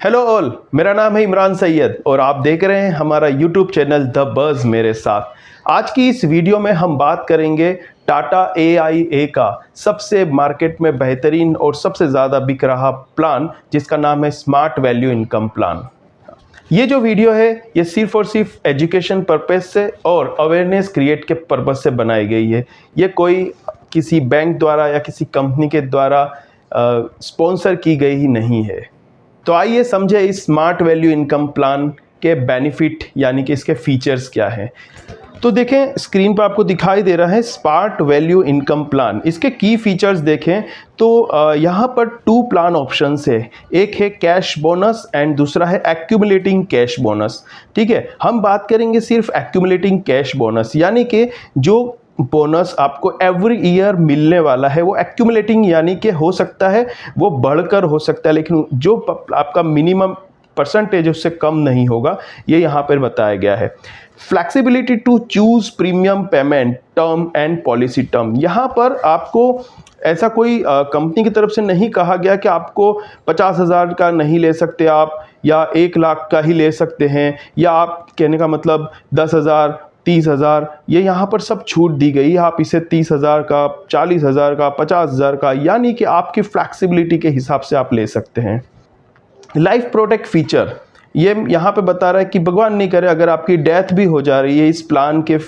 Hello all, मेरा नाम है इमरान सैयद और आप देख रहे हैं हमारा यूट्यूब चैनल द बज़ मेरे साथ। आज की इस वीडियो में हम बात करेंगे टाटा AIA का सबसे मार्केट में बेहतरीन और सबसे ज़्यादा बिक रहा प्लान, जिसका नाम है स्मार्ट वैल्यू इनकम प्लान। ये जो वीडियो है ये सिर्फ और सिर्फ एजुकेशन पर्पस से और अवेयरनेस क्रिएट के पर्पस से बनाई गई है। ये कोई किसी बैंक द्वारा या किसी कंपनी के द्वारा स्पॉन्सर की गई ही नहीं है। तो आइए समझे इस स्मार्ट वैल्यू इनकम प्लान के बेनिफिट यानी कि इसके फीचर्स क्या हैं। तो देखें, स्क्रीन पर आपको दिखाई दे रहा है स्मार्ट वैल्यू इनकम प्लान। इसके की फीचर्स देखें तो यहाँ पर 2 प्लान ऑप्शंस है। एक है कैश बोनस एंड दूसरा है एक्यूमुलेटिंग कैश बोनस। ठीक है, हम बात करेंगे सिर्फ एक्यूमुलेटिंग कैश बोनस, यानी कि जो बोनस आपको एवरी ईयर मिलने वाला है वो एक्यूमुलेटिंग यानी कि हो सकता है वो बढ़कर हो सकता है, लेकिन जो आपका मिनिमम परसेंटेज उससे कम नहीं होगा, ये यहाँ पर बताया गया है। Flexibility to choose premium payment term and policy term. यहाँ पर आपको ऐसा कोई कंपनी की तरफ से नहीं कहा गया कि आपको 50,000 का नहीं ले सकते आप, या 1 लाख का ही ले सकते हैं, या आप कहने का मतलब 10,000 30,000, ये यहाँ पर सब छूट दी गई। आप इसे 30,000 का, 40,000 का, 50,000 का, यानी कि आपकी फ्लैक्सिबिलिटी के हिसाब से आप ले सकते हैं। लाइफ प्रोटेक्ट फीचर, ये यहाँ पे बता रहा है कि भगवान नहीं करे अगर आपकी डेथ भी हो जा रही है इस प्लान के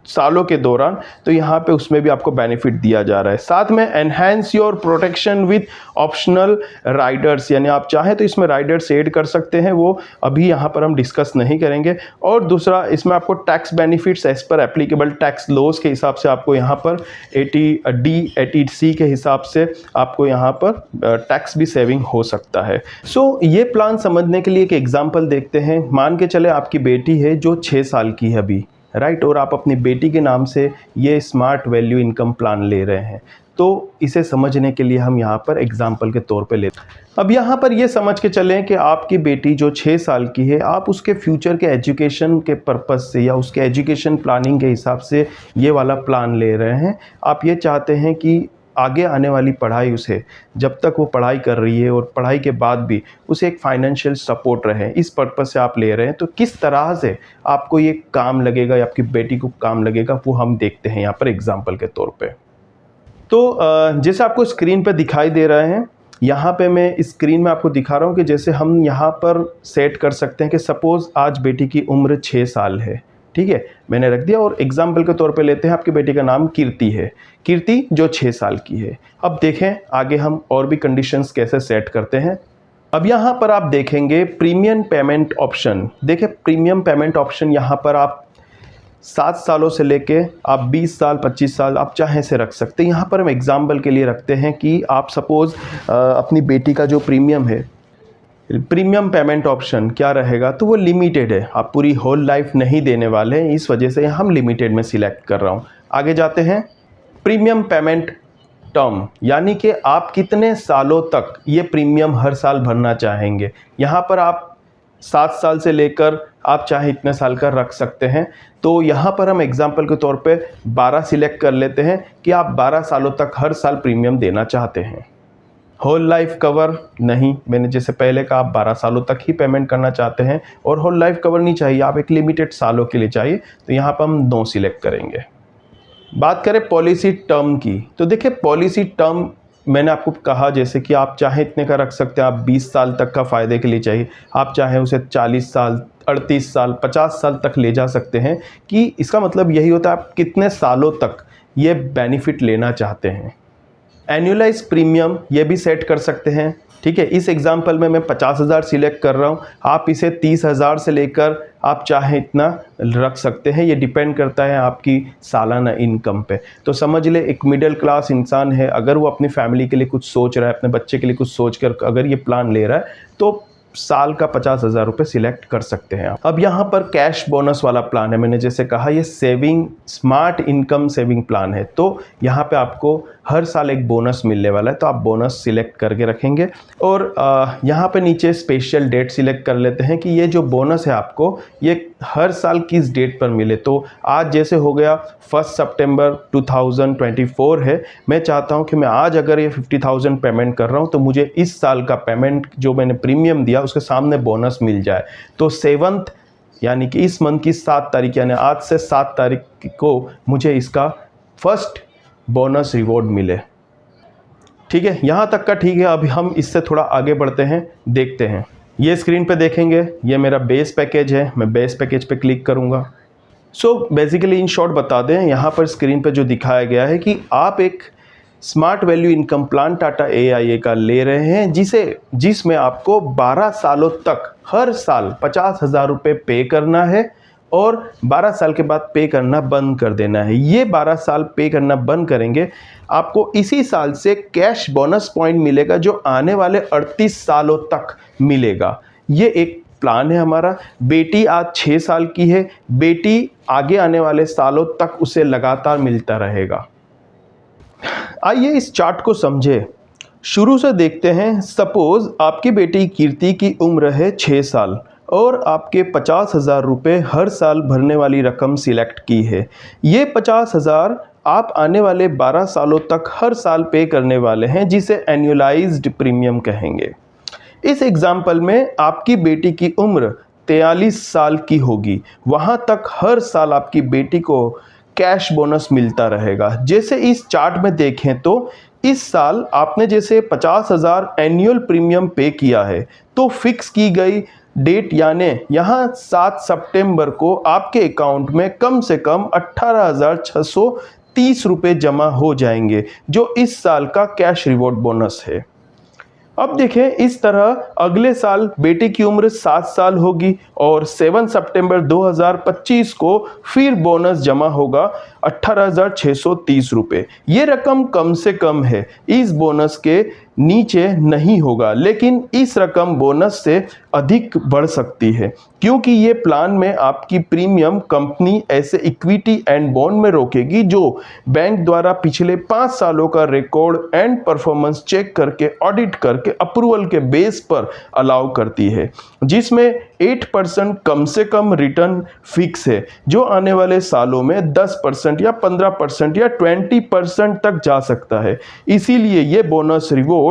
सालों के दौरान, तो यहाँ पे उसमें भी आपको बेनिफिट दिया जा रहा है। साथ में enhance your protection with optional Riders, यानी आप चाहें तो इसमें राइडर्स ऐड कर सकते हैं, वो अभी यहाँ पर हम डिस्कस नहीं करेंगे। और दूसरा, इसमें आपको tax benefits as per applicable tax laws के हिसाब से आपको यहाँ पर 80D 80C के हिसाब से आपको यहाँ पर टैक्स भी सेविंग हो सकता है। सो ये प्लान समझने के लिए एक एग्जांपल देखते हैं। मान के चले आपकी बेटी है जो 6 साल की है अभी, राइट, और आप अपनी बेटी के नाम से ये स्मार्ट वैल्यू इनकम प्लान ले रहे हैं। तो इसे समझने के लिए हम यहाँ पर एग्जांपल के तौर पे लेते हैं। अब यहाँ पर ये समझ के चलें कि आपकी बेटी जो 6 साल की है, आप उसके फ्यूचर के एजुकेशन के पर्पज़ से या उसके एजुकेशन प्लानिंग के हिसाब से ये वाला प्लान ले रहे हैं। आप ये चाहते हैं कि आगे आने वाली पढ़ाई, उसे जब तक वो पढ़ाई कर रही है और पढ़ाई के बाद भी उसे एक फाइनेंशियल सपोर्ट रहे, इस पर्पस से आप ले रहे हैं। तो किस तरह से आपको ये काम लगेगा या आपकी बेटी को काम लगेगा, वो हम देखते हैं यहाँ पर एग्जांपल के तौर पे। तो जैसे आपको स्क्रीन पे दिखाई दे रहा है, यहाँ पे मैं स्क्रीन में आपको दिखा रहा हूँ कि जैसे हम यहाँ पर सेट कर सकते हैं कि सपोज़ आज बेटी की उम्र 6 साल है। ठीक है, मैंने रख दिया और एग्जाम्पल के तौर पे लेते हैं, आपकी बेटी का नाम कीर्ति है, कीर्ति जो 6 साल की है। अब देखें आगे हम और भी कंडीशंस कैसे सेट करते हैं। अब यहाँ पर आप देखेंगे प्रीमियम पेमेंट ऑप्शन। देखें, प्रीमियम पेमेंट ऑप्शन यहाँ पर आप 7 सालों से लेके आप 20 साल 25 साल आप चाहें से रख सकते हैं। यहाँ पर हम एग्जाम्पल के लिए रखते हैं कि आप सपोज़ अपनी बेटी का जो प्रीमियम है, प्रीमियम पेमेंट ऑप्शन क्या रहेगा, तो वो लिमिटेड है, आप पूरी होल लाइफ नहीं देने वाले हैं, इस वजह से हम लिमिटेड में सिलेक्ट कर रहा हूँ। आगे जाते हैं, प्रीमियम पेमेंट टर्म, यानी कि आप कितने सालों तक ये प्रीमियम हर साल भरना चाहेंगे। यहाँ पर आप 7 साल से लेकर आप चाहे इतने साल का रख सकते हैं। तो यहाँ पर हम एग्जाम्पल के तौर पे 12 सिलेक्ट कर लेते हैं कि आप 12 सालों तक हर साल प्रीमियम देना चाहते हैं। होल लाइफ कवर नहीं, मैंने जैसे पहले कहा, आप 12 सालों तक ही पेमेंट करना चाहते हैं और होल लाइफ कवर नहीं चाहिए, आप एक लिमिटेड सालों के लिए चाहिए, तो यहाँ पर हम 2 सिलेक्ट करेंगे। बात करें पॉलिसी टर्म की, तो देखिए पॉलिसी टर्म मैंने आपको कहा जैसे कि आप चाहे इतने का रख सकते हैं, आप 20 साल तक का फ़ायदे के लिए चाहिए, आप चाहे उसे 40 साल 38 साल 50 साल तक ले जा सकते हैं। कि इसका मतलब यही होता है आप कितने सालों तक ये बेनिफिट लेना चाहते हैं। एनुअलाइज प्रीमियम ये भी सेट कर सकते हैं। ठीक है, इस एग्जांपल में मैं 50,000 सिलेक्ट कर रहा हूँ, आप इसे 30,000 से लेकर आप चाहे इतना रख सकते हैं, ये डिपेंड करता है आपकी सालाना इनकम पे। तो समझ ले एक मिडिल क्लास इंसान है, अगर वो अपनी फैमिली के लिए कुछ सोच रहा है, अपने बच्चे के लिए कुछ सोच कर अगर ये प्लान ले रहा है, तो साल का 50,000 रुपये सिलेक्ट कर सकते हैं आप। अब यहाँ पर कैश बोनस वाला प्लान है, मैंने जैसे कहा ये saving smart income saving plan है, तो यहाँ पे आपको हर साल एक बोनस मिलने वाला है, तो आप बोनस सिलेक्ट करके रखेंगे। और यहाँ पे नीचे स्पेशल डेट सिलेक्ट कर लेते हैं कि ये जो बोनस है आपको ये हर साल किस डेट पर मिले। तो आज जैसे हो गया 1 सितंबर 2024 है, मैं चाहता हूं कि मैं आज अगर ये 50,000 पेमेंट कर रहा हूं तो मुझे इस साल का पेमेंट जो मैंने प्रीमियम दिया उसके सामने बोनस मिल जाए। तो 7th यानी कि इस मंथ की 7 तारीख यानी आज से 7 तारीख को मुझे इसका फर्स्ट बोनस रिवॉर्ड मिले। ठीक है, यहाँ तक का ठीक है। अभी हम इससे थोड़ा आगे बढ़ते हैं, देखते हैं। ये स्क्रीन पे देखेंगे, ये मेरा बेस पैकेज है। मैं बेस पैकेज पे क्लिक करूँगा। सो बेसिकली इन शॉर्ट बता दें, यहाँ पर स्क्रीन पे जो दिखाया गया है कि आप एक smart value income plan Tata AIA का ले रहे हैं जिसमें आपको 12 सालों तक हर साल 50,000 रुपये पे करना है और 12 साल के बाद पे करना बंद कर देना है। ये 12 साल पे करना बंद करेंगे, आपको इसी साल से कैश बोनस पॉइंट मिलेगा जो आने वाले 38 सालों तक मिलेगा। ये एक प्लान है हमारा। बेटी आज 6 साल की है, बेटी आगे आने वाले सालों तक उसे लगातार मिलता रहेगा। आइए इस चार्ट को समझे, शुरू से देखते हैं। सपोज आपकी बेटी कीर्ति की उम्र है 6 साल और आपके 50,000 रुपये हर साल भरने वाली रकम सिलेक्ट की है। ये 50,000 आप आने वाले 12 सालों तक हर साल पे करने वाले हैं, जिसे एनुअलाइज्ड प्रीमियम कहेंगे। इस एग्जाम्पल में आपकी बेटी की उम्र 43 साल की होगी, वहाँ तक हर साल आपकी बेटी को कैश बोनस मिलता रहेगा। जैसे इस चार्ट में देखें तो इस साल आपने जैसे 50,000 एनुअल प्रीमियम पे किया है, तो फिक्स की गई डेट यानी यहाँ 7 सितंबर को आपके अकाउंट में कम से कम 18,630 रुपये जमा हो जाएंगे, जो इस साल का कैश रिवॉर्ड बोनस है। अब देखें, इस तरह अगले साल बेटी की उम्र 7 साल होगी और 7 सितंबर 2025 को फिर बोनस जमा होगा 18,630 रुपये। ये रकम कम से कम है, इस बोनस के नीचे नहीं होगा, लेकिन इस रकम बोनस से अधिक बढ़ सकती है क्योंकि ये प्लान में आपकी प्रीमियम कंपनी ऐसे इक्विटी एंड बॉन्ड में रोकेगी जो बैंक द्वारा पिछले 5 सालों का रिकॉर्ड एंड परफॉर्मेंस चेक करके ऑडिट करके अप्रूवल के बेस पर अलाउ करती है, जिसमें 8% कम से कम रिटर्न फिक्स है जो आने वाले सालों में 10% या 15% या 20% तक जा सकता है। इसीलिए ये बोनस रिवॉर्ड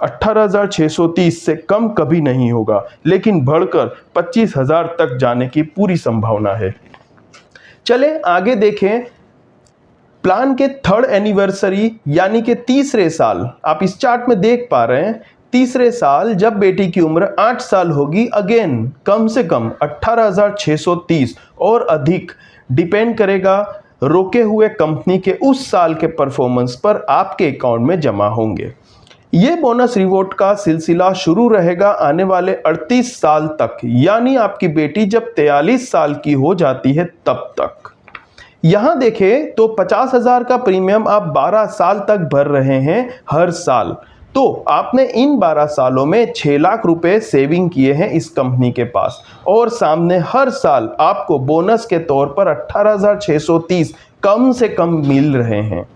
18,630 से कम कभी नहीं होगा, लेकिन बढ़कर 25,000 तक जाने की पूरी संभावना है। चले आगे देखें। प्लान के 3rd एनिवर्सरी यानी कि तीसरे साल, आप इस चार्ट में देख पा रहे हैं, तीसरे साल जब बेटी की उम्र 8 साल होगी, अगेन कम से कम 18,630 और अधिक डिपेंड करेगा रोके हुए कंपनी के उस साल के परफॉर्मेंस पर आपके अकाउंट में जमा होंगे। ये बोनस रिवॉर्ड का सिलसिला शुरू रहेगा आने वाले 38 साल तक, यानी आपकी बेटी जब 43 साल की हो जाती है तब तक। यहां देखें तो 50,000 का प्रीमियम आप 12 साल तक भर रहे हैं हर साल, तो आपने इन 12 सालों में 6 लाख रुपए सेविंग किए हैं इस कंपनी के पास, और सामने हर साल आपको बोनस के तौर पर 18,630 कम से कम मिल रहे हैं।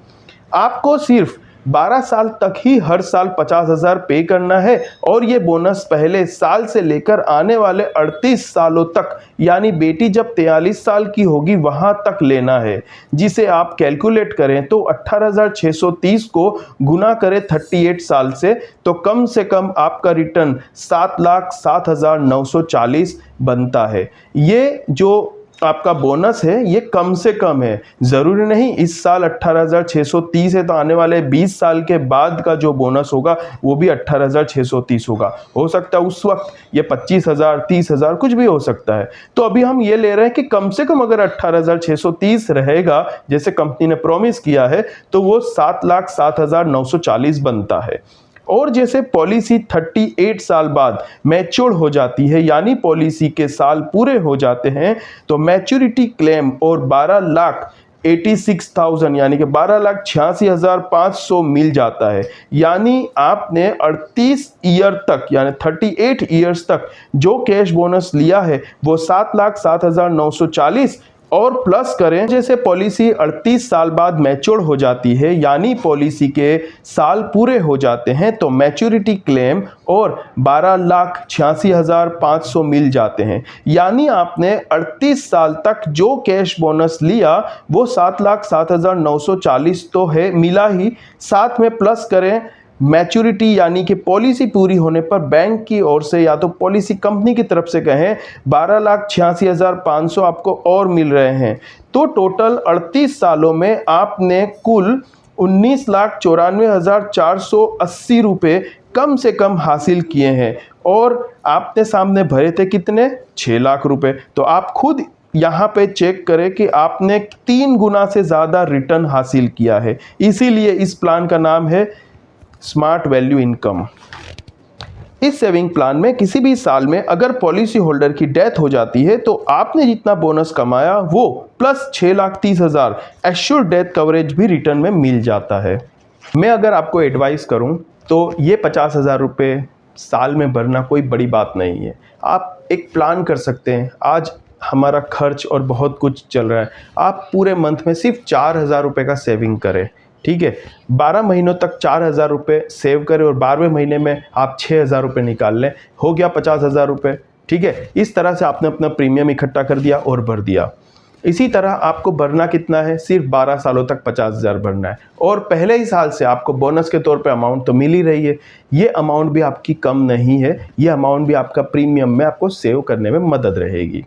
आपको सिर्फ 12 साल तक ही हर साल 50,000 पे करना है और ये बोनस पहले साल से लेकर आने वाले 38 सालों तक, यानी बेटी जब 43 साल की होगी वहां तक लेना है, जिसे आप कैलकुलेट करें तो 18,630 को गुना करें 38 साल से, तो कम से कम आपका रिटर्न 7,07,940 बनता है। ये जो आपका बोनस है ये कम से कम है, ज़रूरी नहीं इस साल 18,630 है तो आने वाले 20 साल के बाद का जो बोनस होगा वो भी 18,630 होगा। हो सकता है उस वक्त ये 25,000 30,000 कुछ भी हो सकता है। तो अभी हम ये ले रहे हैं कि कम से कम अगर 18,630 रहेगा जैसे कंपनी ने प्रॉमिस किया है तो वो 7,07,940 बनता है। और जैसे पॉलिसी 38 साल बाद मैच्योर हो जाती है, यानी पॉलिसी के साल पूरे हो जाते हैं, तो मैच्योरिटी क्लेम और 12,86,000 यानी कि 12,86,500 मिल जाता है। यानी आपने 38 ईयर तक यानी 38 ईयर्स तक जो कैश बोनस लिया है वो 7,07,940 और प्लस करें जैसे पॉलिसी 38 साल बाद मैच्योर हो जाती है, यानी पॉलिसी के साल पूरे हो जाते हैं, तो मैच्योरिटी क्लेम और 12,86,500 मिल जाते हैं। यानी आपने 38 साल तक जो कैश बोनस लिया वो 7,07,940 तो है मिला ही, साथ में प्लस करें मैच्योरिटी यानी कि पॉलिसी पूरी होने पर बैंक की ओर से या तो पॉलिसी कंपनी की तरफ से कहें 12,86,500 आपको और मिल रहे हैं। तो टोटल 38 सालों में आपने कुल 19,94,480 रुपये कम से कम हासिल किए हैं, और आपने सामने भरे थे कितने, 6 लाख रुपए। तो आप खुद यहाँ पे चेक करें कि आपने 3 गुना से ज़्यादा रिटर्न हासिल किया है। इसीलिए इस प्लान का नाम है स्मार्ट वैल्यू इनकम। इस सेविंग प्लान में किसी भी साल में अगर पॉलिसी होल्डर की डेथ हो जाती है तो आपने जितना बोनस कमाया वो प्लस 6,30,000 एश्योर्ड डेथ कवरेज भी रिटर्न में मिल जाता है। मैं अगर आपको एडवाइस करूं तो ये 50,000 रुपये साल में भरना कोई बड़ी बात नहीं है। आप एक प्लान कर सकते हैं। आज हमारा खर्च और बहुत कुछ चल रहा है, आप पूरे मंथ में सिर्फ 4,000 रुपये का सेविंग करें, ठीक है। 12 महीनों तक 4,000 रुपये सेव करें और 12वें महीने में आप 6,000 रुपये निकाल लें, हो गया 50,000 रुपये, ठीक है। इस तरह से आपने अपना प्रीमियम इकट्ठा कर दिया और भर दिया। इसी तरह आपको भरना कितना है, सिर्फ 12 सालों तक 50,000 भरना है, और पहले ही साल से आपको बोनस के तौर पे अमाउंट तो मिल ही रही है। ये अमाउंट भी आपकी कम नहीं है, ये अमाउंट भी आपका प्रीमियम में आपको सेव करने में मदद रहेगी।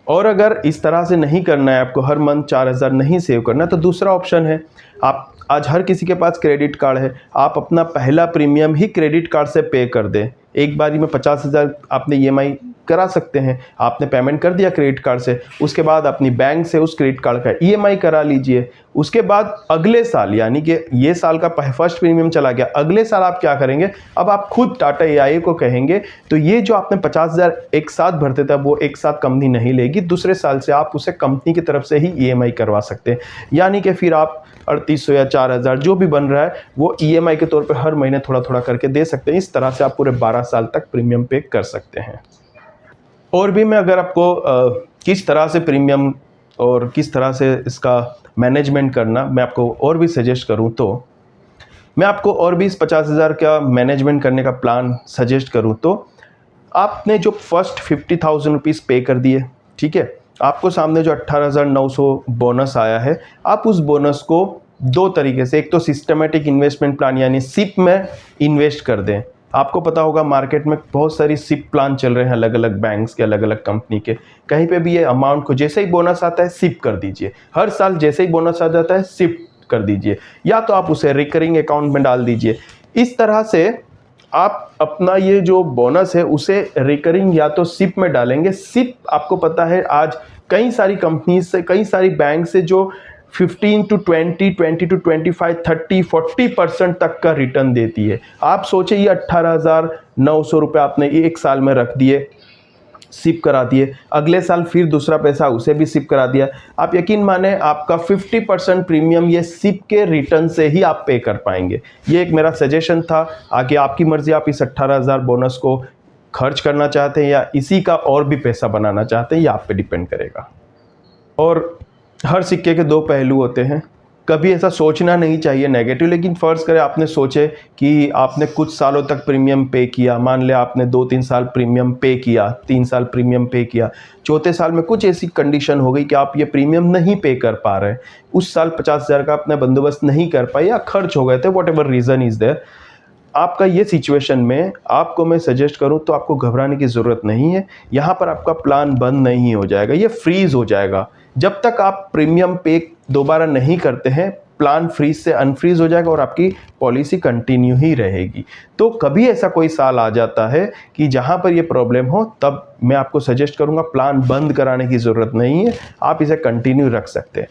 और अगर इस तरह से नहीं करना है, आपको हर मंथ 4,000 नहीं सेव करना, तो दूसरा ऑप्शन है, आप आज हर किसी के पास क्रेडिट कार्ड है, आप अपना पहला प्रीमियम ही क्रेडिट कार्ड से पे कर दें। एक बारी में 50,000 आपने EMI करा सकते हैं। आपने पेमेंट कर दिया क्रेडिट कार्ड से, उसके बाद अपनी बैंक से उस क्रेडिट कार्ड का EMI करा लीजिए। उसके बाद अगले साल, यानी कि ये साल का फर्स्ट प्रीमियम चला गया, अगले साल आप क्या करेंगे, अब आप खुद टाटा AIA को कहेंगे तो ये जो आपने 50,000 एक साथ भरते थे वो एक साथ कंपनी नहीं लेगी, दूसरे साल से आप उसे कंपनी की तरफ से ही EMI करवा सकते हैं। यानी कि फिर आप 3,800 या 4,000 जो भी बन रहा है वो EMI के तौर पर हर महीने थोड़ा थोड़ा करके दे सकते हैं। इस तरह से आप पूरे 12 साल तक प्रीमियम पे कर सकते हैं। और भी मैं अगर आपको किस तरह से प्रीमियम और किस तरह से इसका मैनेजमेंट करना मैं आपको और भी सजेस्ट करूं, तो मैं आपको और भी इस 50,000 का मैनेजमेंट करने का प्लान सजेस्ट करूं, तो आपने जो फर्स्ट 50,000 रुपीज़ पे कर दिए, ठीक है, आपको सामने जो 18,900 बोनस आया है, आप उस बोनस को 2 तरीके से, एक तो सिस्टमेटिक इन्वेस्टमेंट प्लान यानी SIP में इन्वेस्ट कर दें। आपको पता होगा मार्केट में बहुत सारी SIP प्लान चल रहे हैं, अलग अलग बैंक्स के, अलग अलग कंपनी के। कहीं पे भी ये अमाउंट को जैसे ही बोनस आता है SIP कर दीजिए, हर साल जैसे ही बोनस आ जाता है SIP कर दीजिए, या तो आप उसे रिकरिंग अकाउंट में डाल दीजिए। इस तरह से आप अपना ये जो बोनस है उसे रिकरिंग या तो SIP में डालेंगे। SIP आपको पता है आज कई सारी कंपनी से, कई सारी बैंक से जो 15 to 20, 20 to 25, 30, 40% तक का रिटर्न देती है। आप सोचिए ये 18,900 रुपये आपने एक साल में रख दिए, SIP करा दिए, अगले साल फिर दूसरा पैसा उसे भी SIP करा दिया। आप यकीन माने आपका 50% प्रीमियम ये SIP के रिटर्न से ही आप पे कर पाएंगे। ये एक मेरा सजेशन था। आगे आपकी मर्जी, आप इस 18,000 बोनस को खर्च करना चाहते हैं या इसी का और भी पैसा बनाना चाहते हैं, ये आप पे डिपेंड करेगा। और हर सिक्के के 2 पहलू होते हैं। कभी ऐसा सोचना नहीं चाहिए नेगेटिव, लेकिन फ़र्ज़ करें आपने सोचे कि आपने कुछ सालों तक प्रीमियम पे किया, मान लिया आपने 2-3 साल प्रीमियम पे किया, 3 साल प्रीमियम पे किया, चौथे साल में कुछ ऐसी कंडीशन हो गई कि आप ये प्रीमियम नहीं पे कर पा रहे, उस साल 50,000 का अपना बंदोबस्त नहीं कर पाए या खर्च हो गए थे, whatever reason is there, आपका ये सिचुएशन में आपको मैं सजेस्ट करूं तो आपको घबराने की ज़रूरत नहीं है। यहाँ पर आपका प्लान बंद नहीं हो जाएगा, ये फ्रीज़ हो जाएगा। जब तक आप प्रीमियम पे दोबारा नहीं करते हैं, प्लान फ्रीज से अनफ्रीज हो जाएगा और आपकी पॉलिसी कंटिन्यू ही रहेगी। तो कभी ऐसा कोई साल आ जाता है कि जहाँ पर ये प्रॉब्लम हो, तब मैं आपको सजेस्ट करूँगा प्लान बंद कराने की ज़रूरत नहीं है, आप इसे कंटिन्यू रख सकते हैं।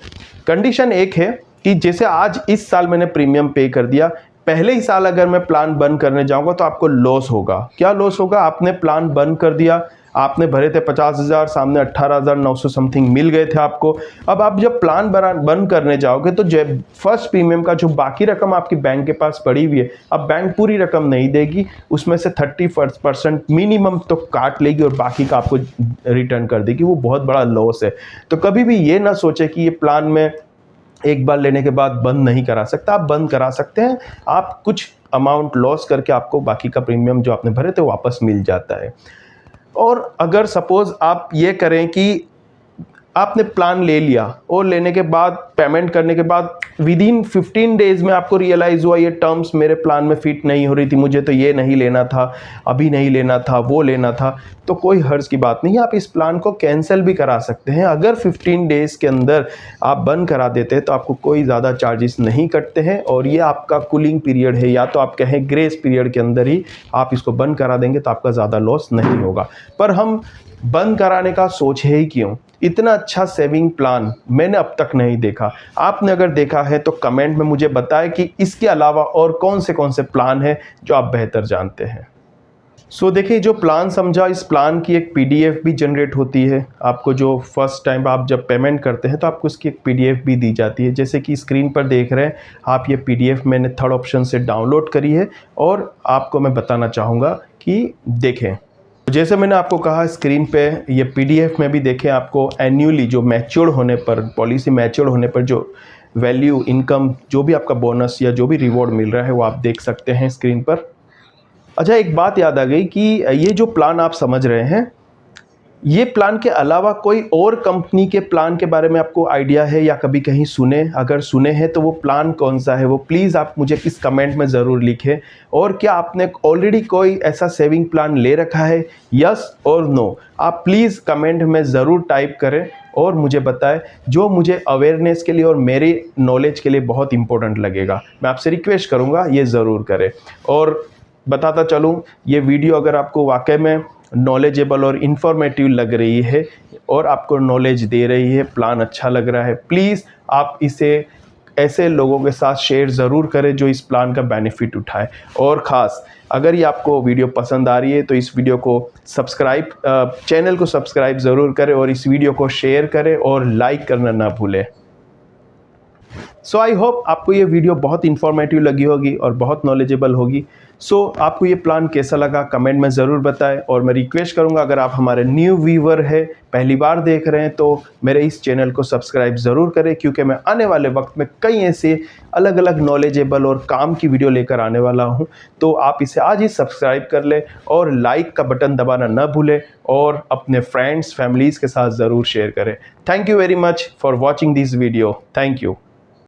कंडीशन एक है कि जैसे आज इस साल मैंने प्रीमियम पे कर दिया, पहले ही साल अगर मैं प्लान बंद करने जाऊंगा तो आपको लॉस होगा। क्या लॉस होगा? आपने प्लान बंद कर दिया, आपने भरे थे 50,000, सामने 18,900 समथिंग मिल गए थे आपको। अब आप जब प्लान बंद करने जाओगे तो जब फर्स्ट प्रीमियम का जो बाकी रकम आपकी बैंक के पास पड़ी हुई है, अब बैंक पूरी रकम नहीं देगी, उसमें से 30% मिनिमम तो काट लेगी और बाकी का आपको रिटर्न कर देगी। वो बहुत बड़ा लॉस है। तो कभी भी ये ना सोचे कि ये प्लान में एक बार लेने के बाद बंद नहीं करा सकता। आप बंद करा सकते हैं, आप कुछ अमाउंट लॉस करके आपको बाकी का प्रीमियम जो आपने भरे थे वापस मिल जाता है। और अगर सपोज आप ये करें कि आपने प्लान ले लिया और लेने के बाद पेमेंट करने के बाद विदिन 15 डेज में आपको रियलाइज़ हुआ ये टर्म्स मेरे प्लान में फिट नहीं हो रही थी, मुझे तो ये नहीं लेना था, अभी नहीं लेना था, वो लेना था, तो कोई हर्ज की बात नहीं है। आप इस प्लान को कैंसिल भी करा सकते हैं। अगर 15 डेज़ के अंदर आप बंद करा देते हैं तो आपको कोई ज़्यादा चार्जेस नहीं कटते हैं और ये आपका कूलिंग पीरियड है, या तो आप कहें ग्रेस पीरियड के अंदर ही आप इसको बंद करा देंगे तो आपका ज़्यादा लॉस नहीं होगा। पर हम बंद कराने का सोच है ही क्यों? इतना अच्छा सेविंग प्लान मैंने अब तक नहीं देखा। आपने अगर देखा है तो कमेंट में मुझे बताएं कि इसके अलावा और कौन से प्लान हैं जो आप बेहतर जानते हैं। सो देखिए, जो प्लान समझा, इस प्लान की एक पीडीएफ भी जनरेट होती है। आपको जो फर्स्ट टाइम आप जब पेमेंट करते हैं तो आपको इसकी एक पीडीएफ भी दी जाती है। जैसे कि स्क्रीन पर देख रहे हैं आप, ये पीडीएफ मैंने थर्ड ऑप्शन से डाउनलोड करी है और आपको मैं बताना चाहूँगा कि देखें। जैसे मैंने आपको कहा, स्क्रीन पे ये पीडीएफ में भी देखें, आपको एन्युअली जो मैच्योर होने पर, पॉलिसी मैच्योर होने पर जो वैल्यू, इनकम, जो भी आपका बोनस या जो भी रिवॉर्ड मिल रहा है वो आप देख सकते हैं स्क्रीन पर। अच्छा, एक बात याद आ गई कि ये जो प्लान आप समझ रहे हैं, ये प्लान के अलावा कोई और कंपनी के प्लान के बारे में आपको आइडिया है या कभी कहीं सुने? अगर सुने हैं तो वो प्लान कौन सा है वो प्लीज़ आप मुझे इस कमेंट में ज़रूर लिखें। और क्या आपने ऑलरेडी कोई ऐसा सेविंग प्लान ले रखा है, यस और नो? आप प्लीज़ कमेंट में ज़रूर टाइप करें और मुझे बताएं, जो मुझे अवेयरनेस के लिए और मेरे नॉलेज के लिए बहुत इंपॉर्टेंट लगेगा। मैं आपसे रिक्वेस्ट करूँगा ये ज़रूर करें। और बताता चलूँ, ये वीडियो अगर आपको वाकई में नॉलेजेबल और इन्फॉर्मेटिव लग रही है और आपको नॉलेज दे रही है, प्लान अच्छा लग रहा है, प्लीज़ आप इसे ऐसे लोगों के साथ शेयर ज़रूर करें जो इस प्लान का बेनिफिट उठाए। और ख़ास अगर ये आपको वीडियो पसंद आ रही है तो इस वीडियो को सब्सक्राइब, चैनल को सब्सक्राइब ज़रूर करें और इस वीडियो को शेयर करें और लाइक करना ना भूलें। सो आई होप आपको ये वीडियो बहुत इन्फॉर्मेटिव लगी होगी और बहुत नॉलेजेबल होगी। सो आपको ये प्लान कैसा लगा कमेंट में ज़रूर बताएं। और मैं रिक्वेस्ट करूंगा, अगर आप हमारे न्यू व्यूवर है, पहली बार देख रहे हैं, तो मेरे इस चैनल को सब्सक्राइब ज़रूर करें, क्योंकि मैं आने वाले वक्त में कई ऐसे अलग अलग नॉलेजेबल और काम की वीडियो लेकर आने वाला हूँ। तो आप इसे आज ही सब्सक्राइब कर लें और लाइक का बटन दबाना न भूलें और अपने फ्रेंड्स फैमिलीज़ के साथ ज़रूर शेयर करें। Thank you very much for watching this video. Thank you.